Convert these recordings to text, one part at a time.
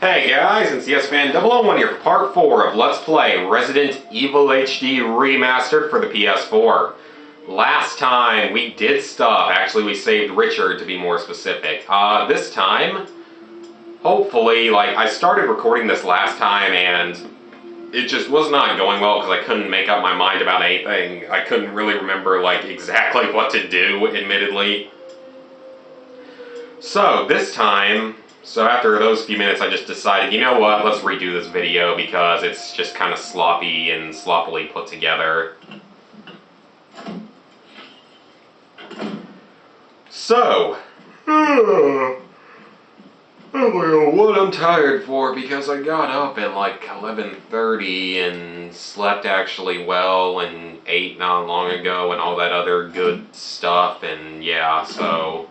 Hey guys, it's YesFan001 here for part 4 of Let's Play Resident Evil HD Remastered for the PS4. Last time we did stuff, actually we saved Richard to be more specific. This time, hopefully, I started recording this last time and it just was not going well because I couldn't make up my mind about anything. I couldn't really remember, exactly what to do, admittedly. So, this time, after those few minutes I just decided, you know what, let's redo this video because it's just kind of sloppy and sloppily put together. So, I don't know what I'm tired for because I got up at 11:30 and slept actually well and ate not long ago and all that other good stuff, and yeah, so...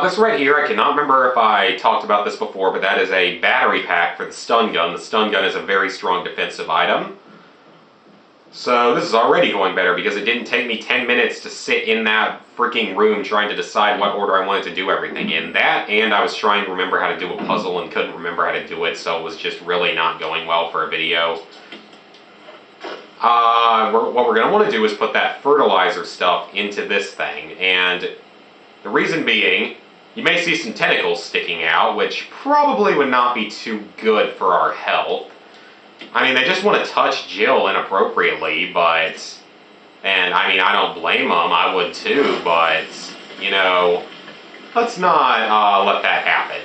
this right here, I cannot remember if I talked about this before, but that is a battery pack for the stun gun. The stun gun is a very strong defensive item. So this is already going better because it didn't take me 10 minutes to sit in that freaking room trying to decide what order I wanted to do everything in. That, and I was trying to remember how to do a puzzle and couldn't remember how to do it, so it was just really not going well for a video. What we're going to want to do is put that fertilizer stuff into this thing, and the reason being, you may see some tentacles sticking out, which probably would not be too good for our health. I mean, they just want to touch Jill inappropriately, but... And, I mean, I don't blame them, I would too, but, you know, let's not let that happen.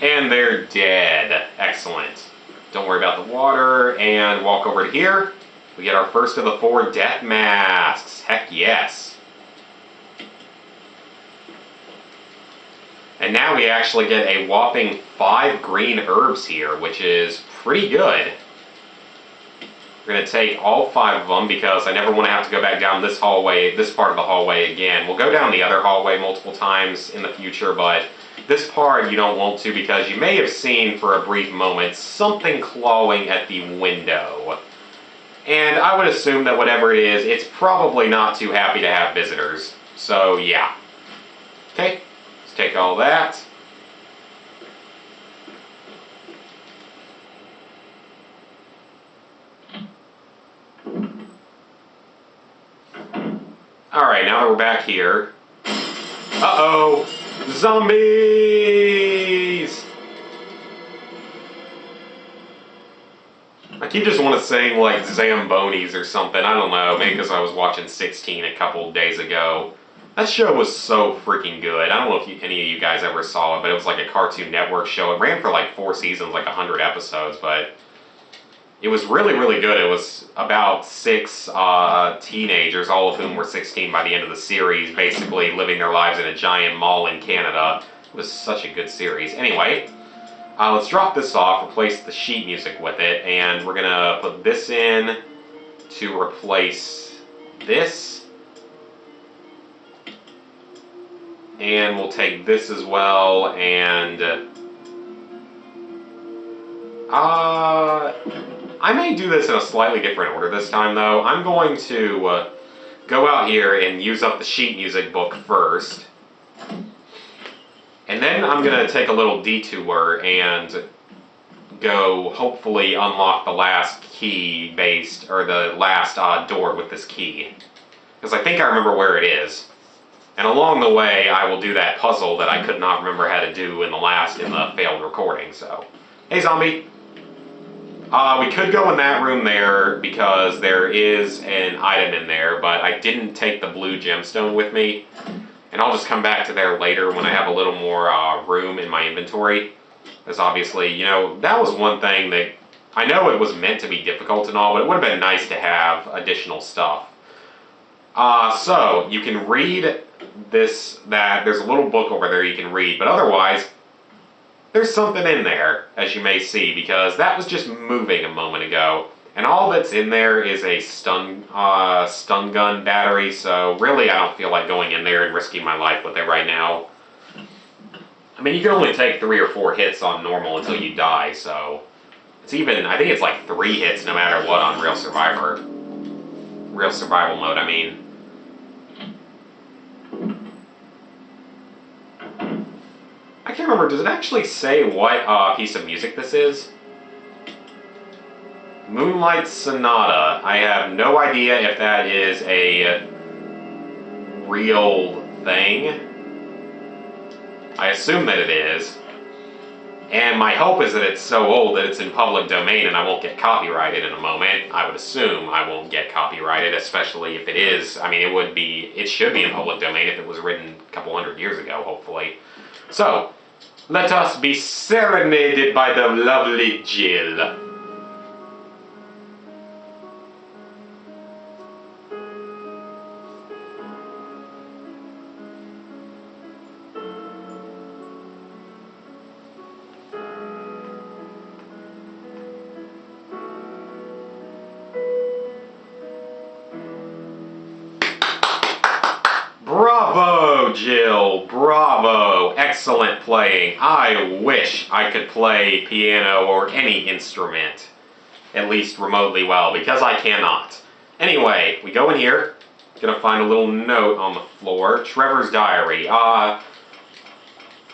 And they're dead. Excellent. Don't worry about the water, and walk over to here. We get our first of the 4 death masks. Heck yes. And now we actually get a whopping 5 green herbs here, which is pretty good. We're going to take all 5 of them because I never want to have to go back down this hallway, this part of the hallway again. We'll go down the other hallway multiple times in the future, but this part you don't want to because you may have seen for a brief moment something clawing at the window. And I would assume that whatever it is, it's probably not too happy to have visitors. So, yeah. Okay, let's take all that. Alright, now that we're back here. Uh-oh! Zombies! I keep just want to sing Zambonis or something. I don't know, maybe because I was watching 16 a couple days ago. That show was so freaking good. I don't know if any of you guys ever saw it, but it was like a Cartoon Network show. It ran for 4 seasons, 100 episodes, but it was really, really good. It was about 6 teenagers, all of whom were 16 by the end of the series, basically living their lives in a giant mall in Canada. It was such a good series. Anyway, let's drop this off, replace the sheet music with it, and we're going to put this in to replace this. And we'll take this as well, and I may do this in a slightly different order this time, though. I'm going to go out here and use up the sheet music book first. And then I'm going to take a little detour and go hopefully unlock the last or the last door with this key. Because I think I remember where it is. And along the way, I will do that puzzle that I could not remember how to do in the failed recording, so. Hey, zombie! We could go in that room there because there is an item in there, but I didn't take the blue gemstone with me. And I'll just come back to there later when I have a little more room in my inventory. Because obviously, you know, that was one thing that... I know it was meant to be difficult and all, but it would have been nice to have additional stuff. So, you can read there's a little book over there you can read, but otherwise, there's something in there, as you may see, because that was just moving a moment ago. And all that's in there is a stun gun battery, so really I don't feel like going in there and risking my life with it right now. I mean, you can only take 3 or 4 hits on normal until you die, so... It's even, I think it's 3 hits no matter what on Real Survival mode, I mean. I can't remember, does it actually say what piece of music this is? Moonlight Sonata. I have no idea if that is a real thing. I assume that it is. And my hope is that it's so old that it's in public domain and I won't get copyrighted in a moment. I would assume I won't get copyrighted, especially if it is. I mean, it should be in public domain if it was written a couple hundred years ago, hopefully. So, let us be serenaded by the lovely Jill. Bravo, Jill! Bravo! Excellent playing. I wish I could play piano or any instrument, at least remotely well, because I cannot. Anyway, we go in here. Gonna find a little note on the floor. Trevor's diary. I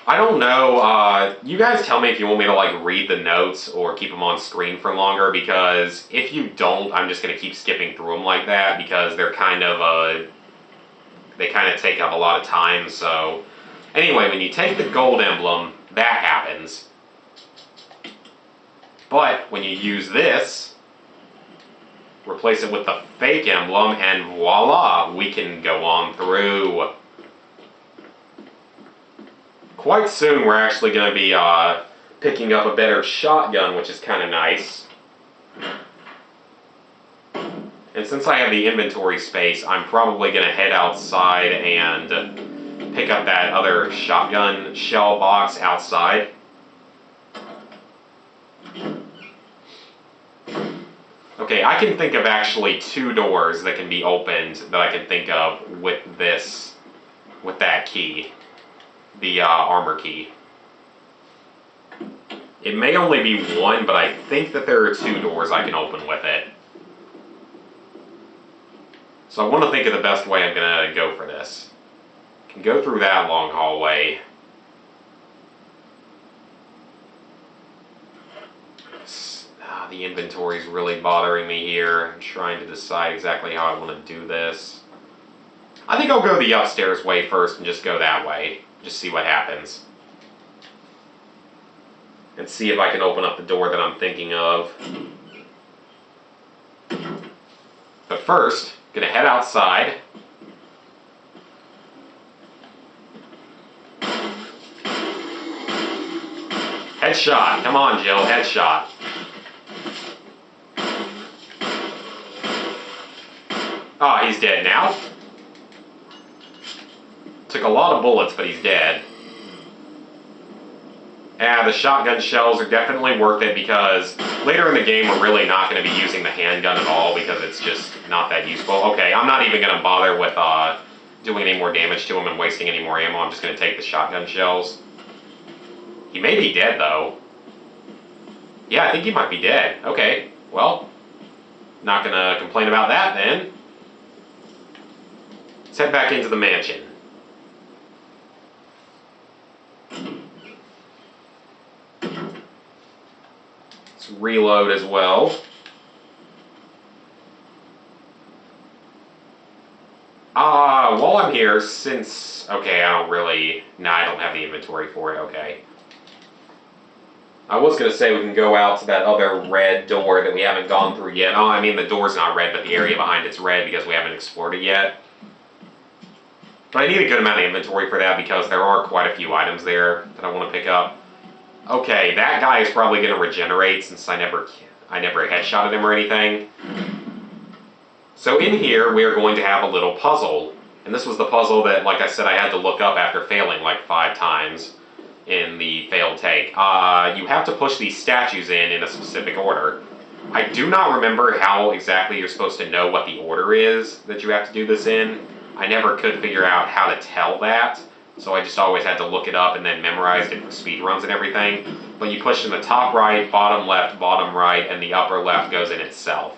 don't know. You guys tell me if you want me to like read the notes or keep them on screen for longer, because if you don't, I'm just gonna keep skipping through them like that because they're kind of they kind of take up a lot of time. So anyway, when you take the gold emblem, that happens. But when you use this, replace it with the fake emblem, and voila, we can go on through. Quite soon we're actually going to be picking up a better shotgun, which is kind of nice. And since I have the inventory space, I'm probably going to head outside and pick up that other shotgun shell box outside. Okay, I can think of actually 2 doors that can be opened that I can think of with that key. The armor key. It may only be 1, but I think that there are 2 doors I can open with it. So I want to think of the best way I'm going to go for this. I can go through that long hallway. The inventory is really bothering me here. I'm trying to decide exactly how I want to do this. I think I'll go the upstairs way first and just go that way. Just see what happens. And see if I can open up the door that I'm thinking of. But first, gonna head outside. Headshot. Come on, Jill. Headshot. Ah, he's dead now. Took a lot of bullets, but he's dead. The shotgun shells are definitely worth it because later in the game we're really not going to be using the handgun at all because it's just not that useful. Okay, I'm not even going to bother with doing any more damage to him and wasting any more ammo. I'm just going to take the shotgun shells. He may be dead, though. Yeah, I think he might be dead. Okay, well, not going to complain about that then. Let's head back into the mansion. Let's reload as well. While I'm here, since... Okay, I don't really... Nah, I don't have the inventory for it, okay. I was going to say we can go out to that other red door that we haven't gone through yet. Oh, I mean, the door's not red, but the area behind it's red because we haven't explored it yet. But I need a good amount of inventory for that because there are quite a few items there that I want to pick up. Okay, that guy is probably going to regenerate since I never headshotted him or anything. So in here, we are going to have a little puzzle. And this was the puzzle that, like I said, I had to look up after failing like 5 times in the failed take. You have to push these statues in a specific order. I do not remember how exactly you're supposed to know what the order is that you have to do this in. I never could figure out how to tell that, so I just always had to look it up and then memorized it for speedruns and everything. But you push in the top right, bottom left, bottom right, and the upper left goes in itself.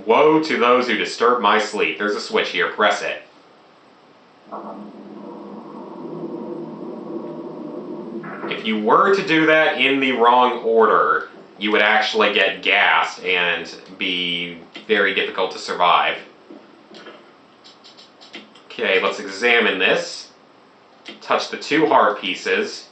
Woe to those who disturb my sleep. There's a switch here, press it. If you were to do that in the wrong order, you would actually get gassed and be very difficult to survive. Okay, let's examine this. Touch the 2 heart pieces.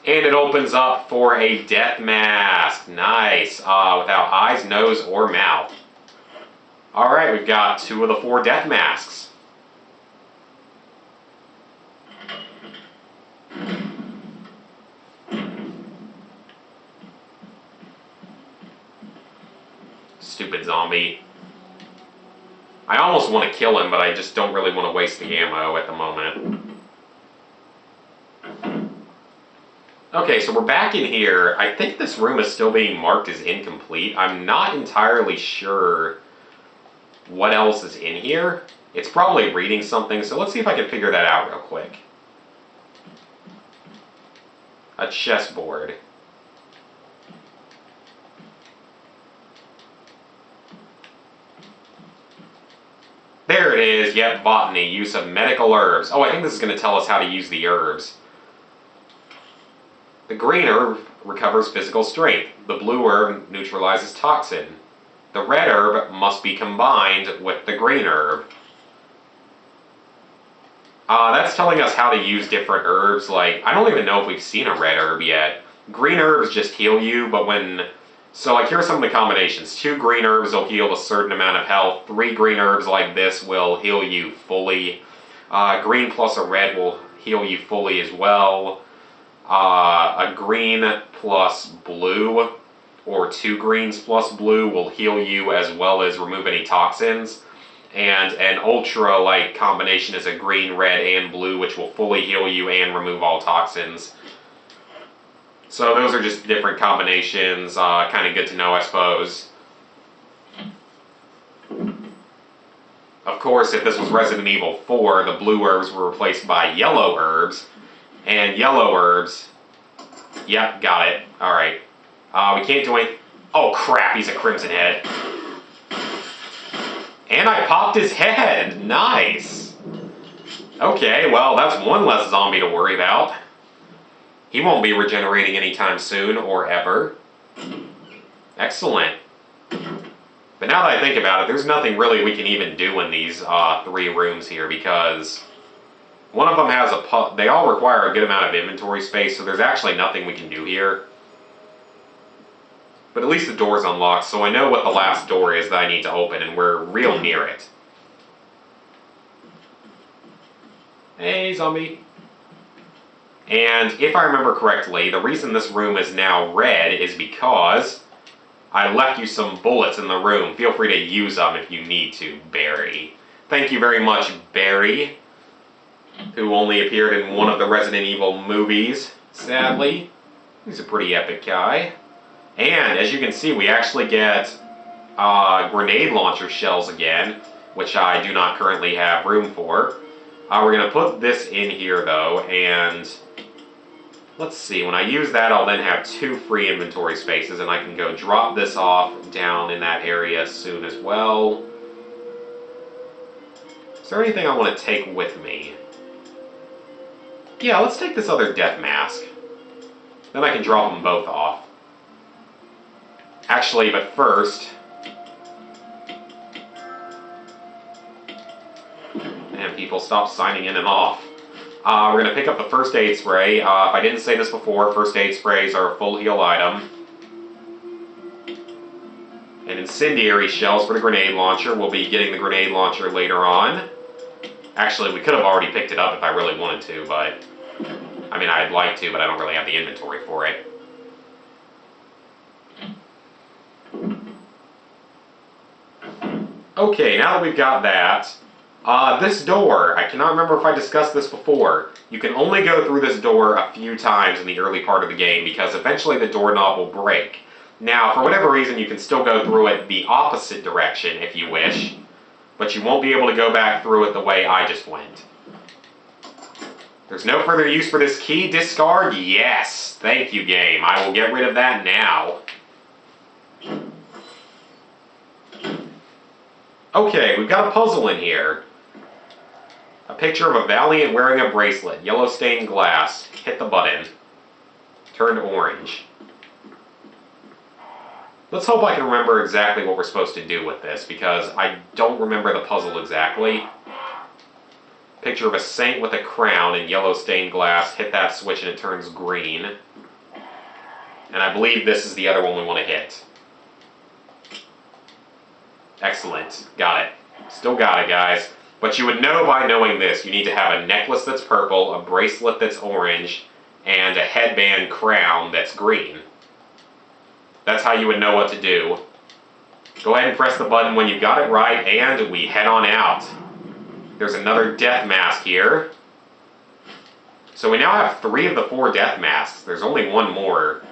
And it opens up for a death mask. Nice. Without eyes, nose, or mouth. Alright, we've got 2 of the 4 death masks. Stupid zombie. I almost want to kill him, but I just don't really want to waste the ammo at the moment. Okay, so we're back in here. I think this room is still being marked as incomplete. I'm not entirely sure what else is in here. It's probably reading something, so let's see if I can figure that out real quick. A chessboard. There it is. Yep, botany. Use of medical herbs. Oh, I think this is going to tell us how to use the herbs. The green herb recovers physical strength. The blue herb neutralizes toxin. The red herb must be combined with the green herb. That's telling us how to use different herbs. Like, I don't even know if we've seen a red herb yet. Green herbs just heal you, but when... So, like, here are some of the combinations. 2 green herbs will heal a certain amount of health. 3 green herbs like this will heal you fully. Green plus a red will heal you fully as well. A green plus blue, or 2 greens plus blue, will heal you as well as remove any toxins. And an ultra-light combination is a green, red, and blue, which will fully heal you and remove all toxins. So those are just different combinations, kind of good to know, I suppose. Of course, if this was Resident Evil 4, the blue herbs were replaced by yellow herbs. And yellow herbs... Yep, got it. Alright. We can't do anything... Oh crap, he's a Crimson Head. And I popped his head! Nice! Okay, well, that's one less zombie to worry about. He won't be regenerating anytime soon, or ever. Excellent. But now that I think about it, there's nothing really we can even do in these 3 rooms here, because one of them has a... They all require a good amount of inventory space, so there's actually nothing we can do here. But at least the door's unlocked, so I know what the last door is that I need to open, and we're real near it. Hey, zombie. And if I remember correctly, the reason this room is now red is because I left you some bullets in the room. Feel free to use them if you need to, Barry. Thank you very much, Barry, who only appeared in one of the Resident Evil movies, sadly. He's a pretty epic guy. And, as you can see, we actually get grenade launcher shells again, which I do not currently have room for. We're going to put this in here, though, and let's see. When I use that, I'll then have 2 free inventory spaces, and I can go drop this off down in that area soon as well. Is there anything I want to take with me? Yeah, let's take this other death mask. Then I can drop them both off. Actually, but first... Man, people, stop signing in and off. We're going to pick up the first aid spray. If I didn't say this before, first aid sprays are a full heal item. And incendiary shells for the grenade launcher. We'll be getting the grenade launcher later on. Actually, we could have already picked it up if I really wanted to, but... I mean, I'd like to, but I don't really have the inventory for it. Okay, now that we've got that... this door, I cannot remember if I discussed this before. You can only go through this door a few times in the early part of the game because eventually the doorknob will break. Now, for whatever reason, you can still go through it the opposite direction if you wish, but you won't be able to go back through it the way I just went. There's no further use for this key. Discard? Yes! Thank you, game. I will get rid of that now. Okay, we've got a puzzle in here. A picture of a Valiant wearing a bracelet. Yellow stained glass. Hit the button. Turned orange. Let's hope I can remember exactly what we're supposed to do with this, because I don't remember the puzzle exactly. Picture of a saint with a crown in yellow stained glass. Hit that switch and it turns green. And I believe this is the other one we want to hit. Excellent. Got it. Still got it, guys. But you would know by knowing this, you need to have a necklace that's purple, a bracelet that's orange, and a headband crown that's green. That's how you would know what to do. Go ahead and press the button when you got it right, and we head on out. There's another death mask here. So we now have 3 of the 4 death masks. There's only one more.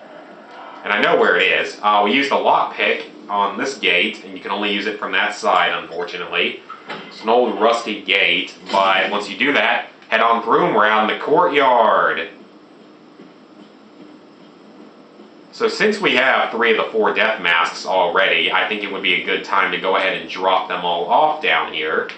And I know where it is. We used a lockpick on this gate, and you can only use it from that side, unfortunately. It's an old rusty gate, but once you do that, head on through and we're out in the courtyard. So since we have 3 of the 4 death masks already, I think it would be a good time to go ahead and drop them all off down here.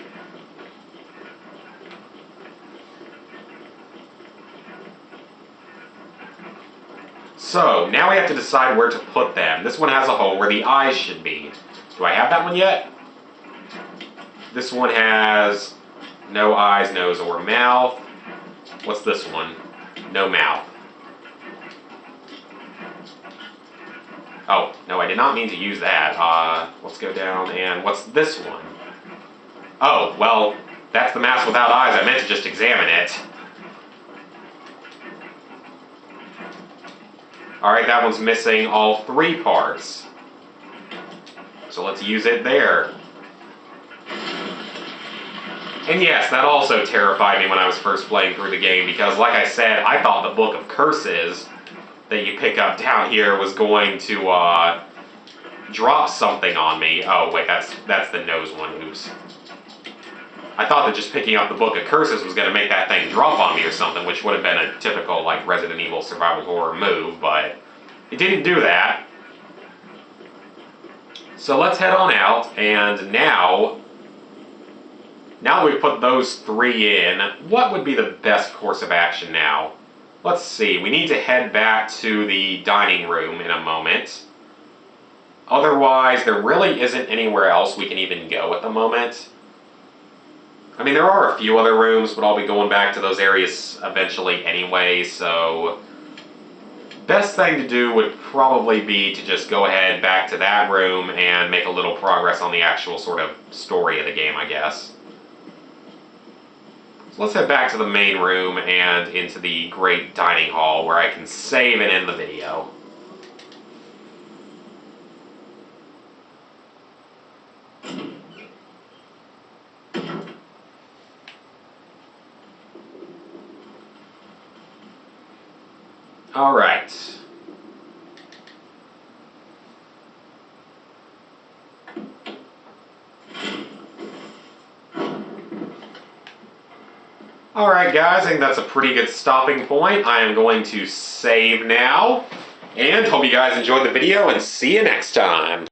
So, now we have to decide where to put them. This one has a hole where the eyes should be. Do I have that one yet? This one has no eyes, nose, or mouth. What's this one? No mouth. Oh, no, I did not mean to use that. Let's go down, and what's this one? Oh, well, that's the mask without eyes. I meant to just examine it. Alright, that one's missing all 3 parts. So let's use it there. And yes, that also terrified me when I was first playing through the game, because like I said, I thought the Book of Curses that you pick up down here was going to drop something on me. Oh wait, that's the nose one, oops. I thought that just picking up the Book of Curses was going to make that thing drop on me or something, which would have been a typical like Resident Evil survival horror move, but it didn't do that. So let's head on out, and now we've put those 3 in, what would be the best course of action now? Let's see, we need to head back to the dining room in a moment. Otherwise, there really isn't anywhere else we can even go at the moment. I mean, there are a few other rooms, but I'll be going back to those areas eventually anyway, so best thing to do would probably be to just go ahead back to that room and make a little progress on the actual sort of story of the game, I guess. So let's head back to the main room and into the great dining hall where I can save and end the video. All right. Alright guys, I think that's a pretty good stopping point. I am going to save now, and hope you guys enjoyed the video, and see you next time.